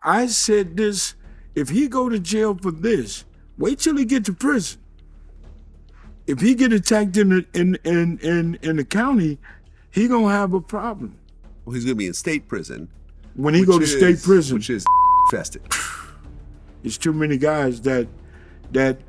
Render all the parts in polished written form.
I said this, if he go to jail for this, wait till he get to prison. If he get attacked in the county, he gonna have a problem. Well, he's gonna be in state prison. When he go to state prison. Which is infested. There's too many guys that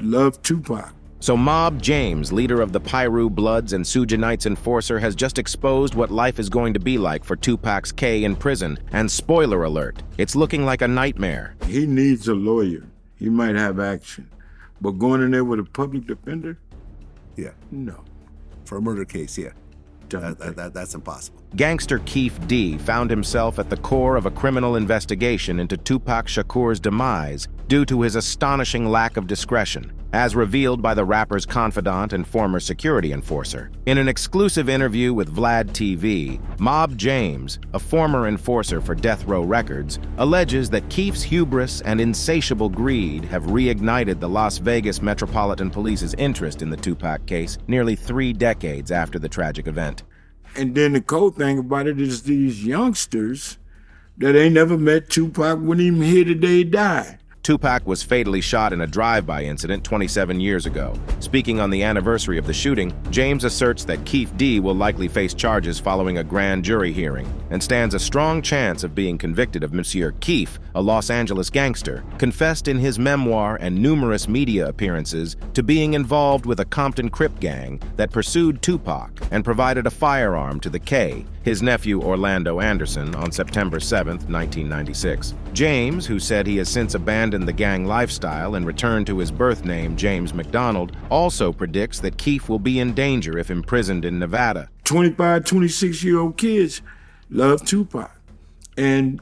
love Tupac. So Mob James, leader of the Piru Bloods and Suge Knight's enforcer, has just exposed what life is going to be like for 2Pac's K in prison. And spoiler alert, it's looking like a nightmare. He needs a lawyer. He might have action. But going in there with a public defender? Yeah. No. For a murder case, yeah. That's impossible. Gangster Keef D found himself at the core of a criminal investigation into Tupac Shakur's demise due to his astonishing lack of discretion, as revealed by the rapper's confidant and former security enforcer. In an exclusive interview with Vlad TV, Mob James, a former enforcer for Death Row Records, alleges that Keef's hubris and insatiable greed have reignited the Las Vegas Metropolitan Police's interest in the Tupac case nearly 3 decades after the tragic event. And then the cold thing about it is these youngsters that ain't never met Tupac wouldn't even hear the day he died. Tupac was fatally shot in a drive-by incident 27 years ago. Speaking on the anniversary of the shooting, James asserts that Keef D will likely face charges following a grand jury hearing and stands a strong chance of being convicted of Monsieur Keef, a Los Angeles gangster, confessed in his memoir and numerous media appearances to being involved with a Compton Crip gang that pursued Tupac and provided a firearm to the K, his nephew Orlando Anderson, on September 7, 1996. James, who said he has since abandoned the gang lifestyle and returned to his birth name, James McDonald, also predicts that Keef will be in danger if imprisoned in Nevada. 25, 26-year-old kids love Tupac. And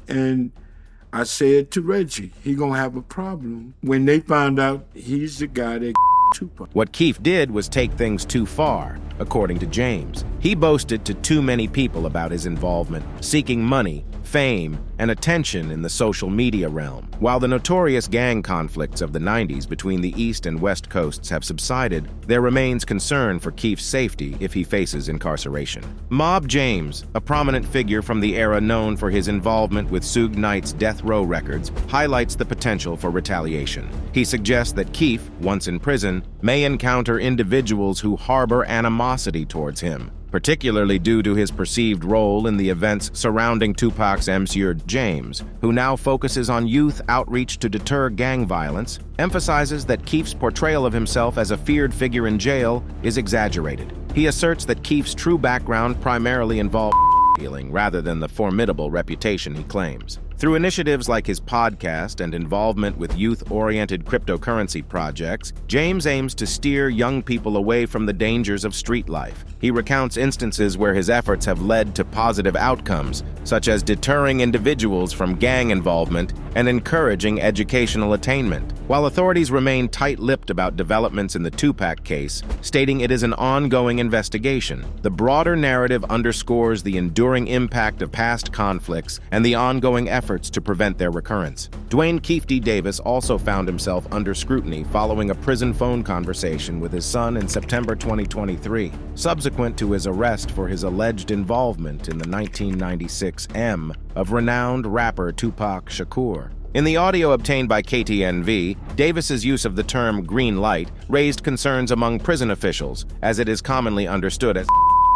I said to Reggie, he gonna have a problem when they find out he's the guy that Tupac. What Keef did was take things too far, according to James. He boasted to too many people about his involvement, seeking money, fame, and attention in the social media realm. While the notorious gang conflicts of the 90s between the East and West Coasts have subsided, there remains concern for Keef's safety if he faces incarceration. Mob James, a prominent figure from the era known for his involvement with Suge Knight's Death Row Records, highlights the potential for retaliation. He suggests that Keef, once in prison, may encounter individuals who harbor animosity towards him, particularly due to his perceived role in the events surrounding Tupac's Monsieur James, who now focuses on youth outreach to deter gang violence, emphasizes that Keef's portrayal of himself as a feared figure in jail is exaggerated. He asserts that Keef's true background primarily involved dealing rather than the formidable reputation he claims. Through initiatives like his podcast and involvement with youth-oriented cryptocurrency projects, James aims to steer young people away from the dangers of street life. He recounts instances where his efforts have led to positive outcomes, such as deterring individuals from gang involvement and encouraging educational attainment. While authorities remain tight-lipped about developments in the Tupac case, stating it is an ongoing investigation, the broader narrative underscores the enduring impact of past conflicts and the ongoing efforts to prevent their recurrence. Dwayne Keef D. Davis also found himself under scrutiny following a prison phone conversation with his son in September 2023, subsequent to his arrest for his alleged involvement in the 1996 M of renowned rapper Tupac Shakur. In the audio obtained by KTNV, Davis's use of the term green light raised concerns among prison officials, as it is commonly understood as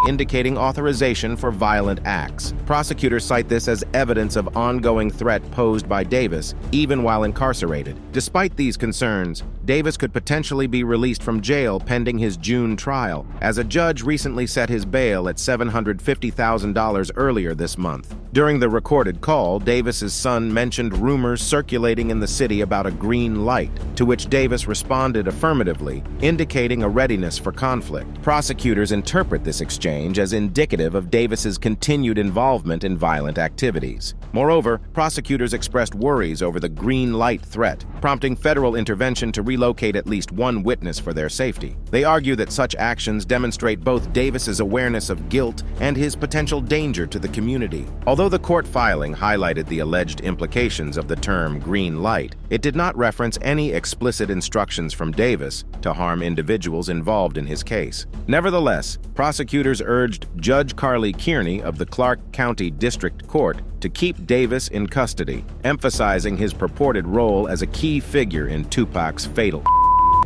indicating authorization for violent acts. Prosecutors cite this as evidence of ongoing threat posed by Davis, even while incarcerated. Despite these concerns, Davis could potentially be released from jail pending his June trial, as a judge recently set his bail at $750,000 earlier this month. During the recorded call, Davis's son mentioned rumors circulating in the city about a green light, to which Davis responded affirmatively, indicating a readiness for conflict. Prosecutors interpret this exchange as indicative of Davis's continued involvement in violent activities. Moreover, prosecutors expressed worries over the green light threat, prompting federal intervention to relocate at least one witness for their safety. They argue that such actions demonstrate both Davis's awareness of guilt and his potential danger to the community. Although Although the court filing highlighted the alleged implications of the term green light, it did not reference any explicit instructions from Davis to harm individuals involved in his case. Nevertheless, prosecutors urged Judge Carly Kearney of the Clark County District Court to keep Davis in custody, emphasizing his purported role as a key figure in Tupac's fatal.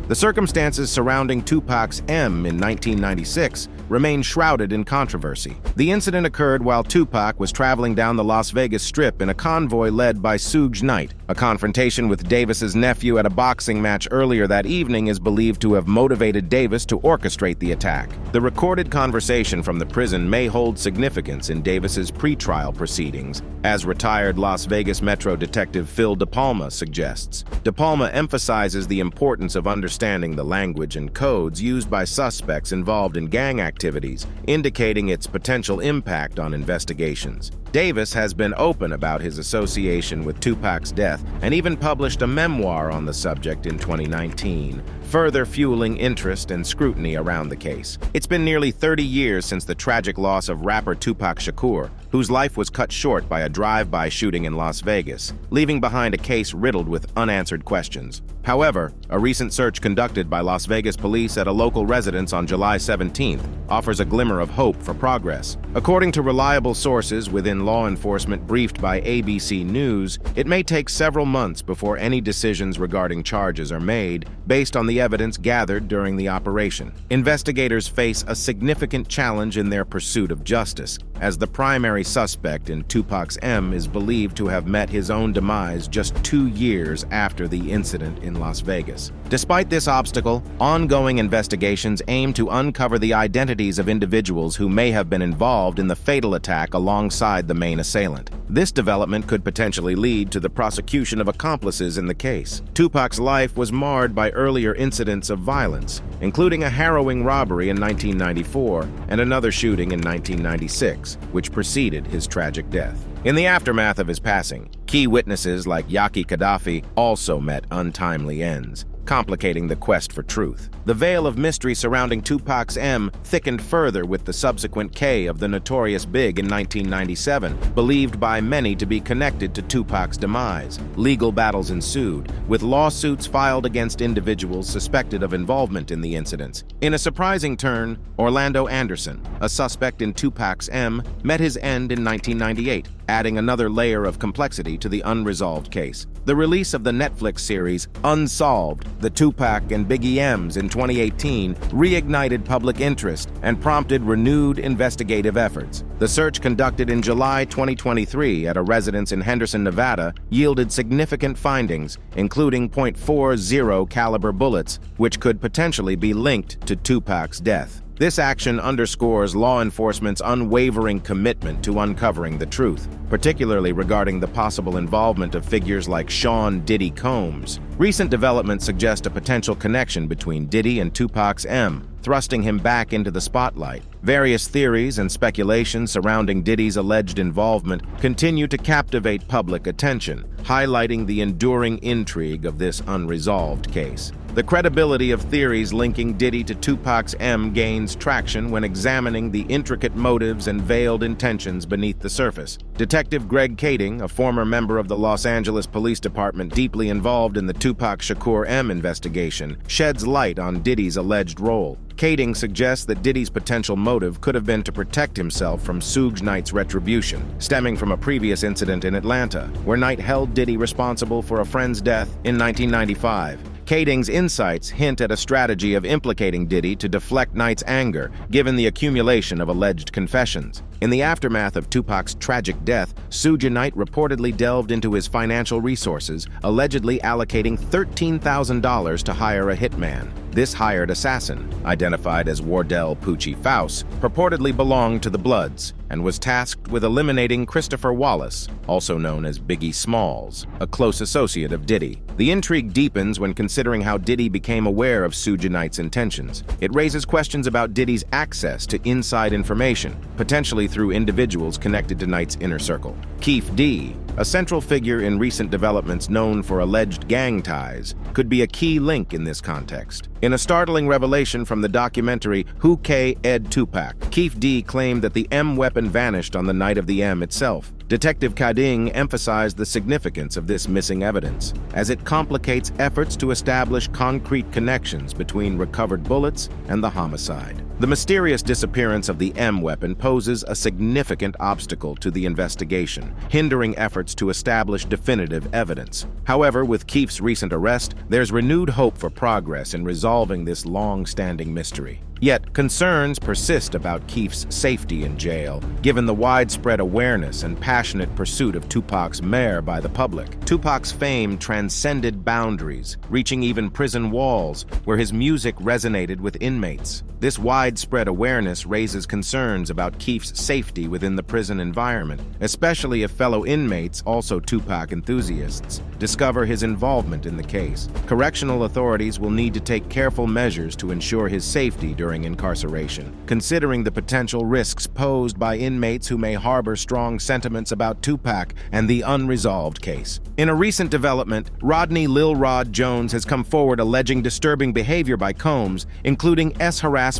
The circumstances surrounding 2Pac's M in 1996 remain shrouded in controversy. The incident occurred while Tupac was traveling down the Las Vegas Strip in a convoy led by Suge Knight. A confrontation with Davis's nephew at a boxing match earlier that evening is believed to have motivated Davis to orchestrate the attack. The recorded conversation from the prison may hold significance in Davis's pretrial proceedings, as retired Las Vegas Metro Detective Phil DePalma suggests. DePalma emphasizes the importance of understanding the language and codes used by suspects involved in gang activities, indicating its potential impact on investigations. Davis has been open about his association with Tupac's death and even published a memoir on the subject in 2019, further fueling interest and scrutiny around the case. It's been nearly 30 years since the tragic loss of rapper Tupac Shakur, whose life was cut short by a drive-by shooting in Las Vegas, leaving behind a case riddled with unanswered questions. However, a recent search conducted by Las Vegas police at a local residence on July 17th offers a glimmer of hope for progress. According to reliable sources within law enforcement briefed by ABC News, it may take several months before any decisions regarding charges are made based on the evidence gathered during the operation. Investigators face a significant challenge in their pursuit of justice, as the primary suspect in Tupac's M is believed to have met his own demise just 2 years after the incident in Las Vegas. Despite this obstacle, ongoing investigations aim to uncover the identities of individuals who may have been involved in the fatal attack alongside the main assailant. This development could potentially lead to the prosecution of accomplices in the case. Tupac's life was marred by earlier incidents of violence, including a harrowing robbery in 1994 and another shooting in 1996, which preceded his tragic death. In the aftermath of his passing, key witnesses like Yaki Gaddafi also met untimely ends, complicating the quest for truth. The veil of mystery surrounding Tupac's M thickened further with the subsequent K of the Notorious Big in 1997, believed by many to be connected to Tupac's demise. Legal battles ensued, with lawsuits filed against individuals suspected of involvement in the incidents. In a surprising turn, Orlando Anderson, a suspect in Tupac's M, met his end in 1998, adding another layer of complexity to the unresolved case. The release of the Netflix series Unsolved, the Tupac and Big Ms in 2018 reignited public interest and prompted renewed investigative efforts. The search conducted in July 2023 at a residence in Henderson, Nevada, yielded significant findings, including .40 caliber bullets, which could potentially be linked to Tupac's death. This action underscores law enforcement's unwavering commitment to uncovering the truth, particularly regarding the possible involvement of figures like Sean Diddy Combs. Recent developments suggest a potential connection between Diddy and Tupac's M, thrusting him back into the spotlight. Various theories and speculation surrounding Diddy's alleged involvement continue to captivate public attention, highlighting the enduring intrigue of this unresolved case. The credibility of theories linking Diddy to Tupac's M gains traction when examining the intricate motives and veiled intentions beneath the surface. Detective Greg Kading, a former member of the Los Angeles Police Department deeply involved in the Tupac Shakur M investigation, sheds light on Diddy's alleged role. Kading suggests that Diddy's potential motive could have been to protect himself from Suge Knight's retribution, stemming from a previous incident in Atlanta, where Knight held Diddy responsible for a friend's death in 1995. Kading's insights hint at a strategy of implicating Diddy to deflect Knight's anger, given the accumulation of alleged confessions. In the aftermath of Tupac's tragic death, Suge Knight reportedly delved into his financial resources, allegedly allocating $13,000 to hire a hitman. This hired assassin, identified as Wardell Poochie Faust, purportedly belonged to the Bloods and was tasked with eliminating Christopher Wallace, also known as Biggie Smalls, a close associate of Diddy. The intrigue deepens when considering how Diddy became aware of Suge Knight's intentions. It raises questions about Diddy's access to inside information, potentially through individuals connected to Knight's inner circle. Keefe D., a central figure in recent developments known for alleged gang ties, could be a key link in this context. In a startling revelation from the documentary Who K Ed Tupac, Keefe D. claimed that the M weapon vanished on the night of the M itself. Detective Kading emphasized the significance of this missing evidence, as it complicates efforts to establish concrete connections between recovered bullets and the homicide. The mysterious disappearance of the M weapon poses a significant obstacle to the investigation, hindering efforts to establish definitive evidence. However, with Keefe's recent arrest, there's renewed hope for progress in resolving this long-standing mystery. Yet, concerns persist about Keefe's safety in jail, given the widespread awareness and passionate pursuit of Tupac's mayor by the public. Tupac's fame transcended boundaries, reaching even prison walls, where his music resonated with inmates. This widespread awareness raises concerns about Keefe's safety within the prison environment, especially if fellow inmates, also Tupac enthusiasts, discover his involvement in the case. Correctional authorities will need to take careful measures to ensure his safety during incarceration, considering the potential risks posed by inmates who may harbor strong sentiments about Tupac and the unresolved case. In a recent development, Rodney Lil Rod Jones has come forward alleging disturbing behavior by Combs, including harassment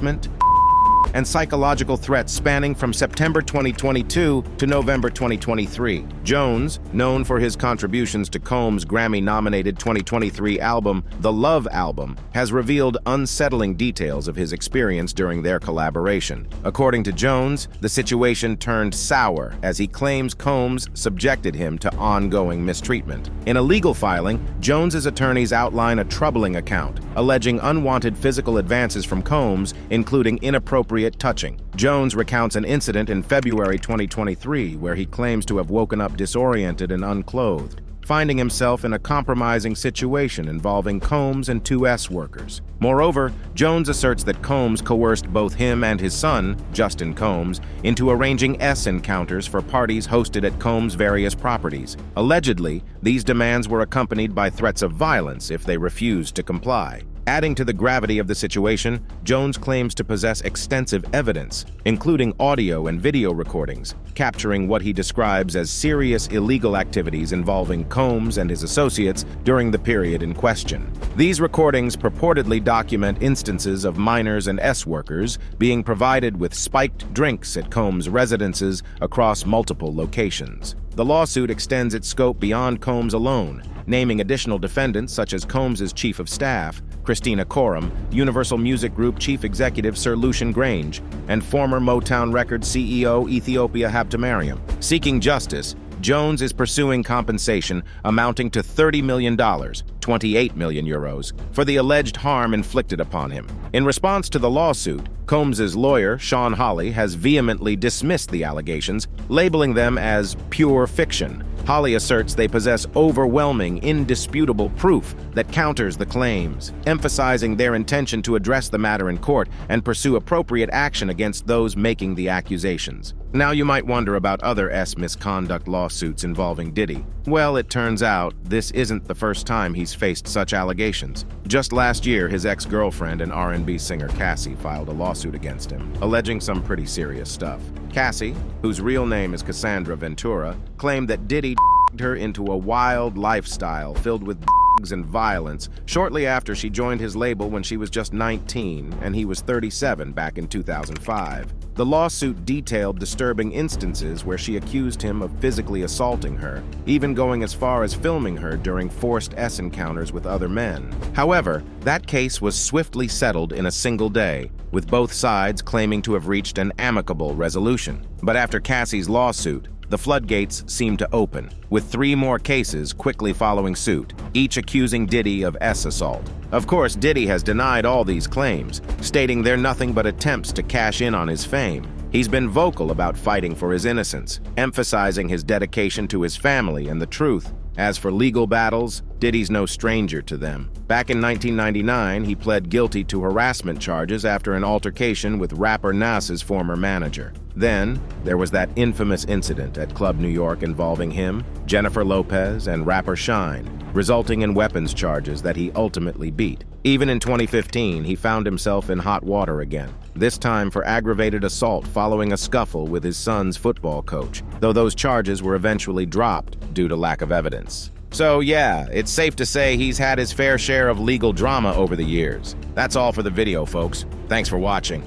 and psychological threats spanning from September 2022 to November 2023. Jones, known for his contributions to Combs' Grammy-nominated 2023 album, The Love Album, has revealed unsettling details of his experience during their collaboration. According to Jones, the situation turned sour as he claims Combs subjected him to ongoing mistreatment. In a legal filing, Jones's attorneys outline a troubling account, alleging unwanted physical advances from Combs, including inappropriate touching. Jones recounts an incident in February 2023 where he claims to have woken up disoriented and unclothed, finding himself in a compromising situation involving Combs and 2S workers. Moreover, Jones asserts that Combs coerced both him and his son, Justin Combs, into arranging S encounters for parties hosted at Combs' various properties. Allegedly, these demands were accompanied by threats of violence if they refused to comply. Adding to the gravity of the situation, Jones claims to possess extensive evidence, including audio and video recordings, capturing what he describes as serious illegal activities involving Combs and his associates during the period in question. These recordings purportedly document instances of minors and S workers being provided with spiked drinks at Combs' residences across multiple locations. The lawsuit extends its scope beyond Combs alone, naming additional defendants such as Combs' chief of staff, Christina Coram, Universal Music Group chief executive Sir Lucian Grange, and former Motown Records CEO Ethiopia Habtemariam. Seeking justice, Jones is pursuing compensation amounting to $30 million, 28 million euros, for the alleged harm inflicted upon him. In response to the lawsuit, Combs' lawyer, Sean Hawley, has vehemently dismissed the allegations, labeling them as pure fiction. Hawley asserts they possess overwhelming, indisputable proof that counters the claims, emphasizing their intention to address the matter in court and pursue appropriate action against those making the accusations. Now you might wonder about other S misconduct lawsuits involving Diddy. Well, it turns out this isn't the first time he's faced such allegations. Just last year, his ex-girlfriend and R&B singer Cassie filed a lawsuit against him, alleging some pretty serious stuff. Cassie, whose real name is Cassandra Ventura, claimed that Diddy her into a wild lifestyle filled with drugs and violence shortly after she joined his label when she was just 19 and he was 37 back in 2005. The lawsuit detailed disturbing instances where she accused him of physically assaulting her, even going as far as filming her during forced S encounters with other men. However, that case was swiftly settled in a single day, with both sides claiming to have reached an amicable resolution. But after Cassie's lawsuit, the floodgates seemed to open, with 3 more cases quickly following suit, each accusing Diddy of S assault. Of course, Diddy has denied all these claims, stating they're nothing but attempts to cash in on his fame. He's been vocal about fighting for his innocence, emphasizing his dedication to his family and the truth. As for legal battles, Diddy's no stranger to them. Back in 1999, he pled guilty to harassment charges after an altercation with rapper Nas's former manager. Then, there was that infamous incident at Club New York involving him, Jennifer Lopez, and rapper Shine, resulting in weapons charges that he ultimately beat. Even in 2015, he found himself in hot water again, this time for aggravated assault following a scuffle with his son's football coach, though those charges were eventually dropped due to lack of evidence. So yeah, it's safe to say he's had his fair share of legal drama over the years. That's all for the video, folks. Thanks for watching.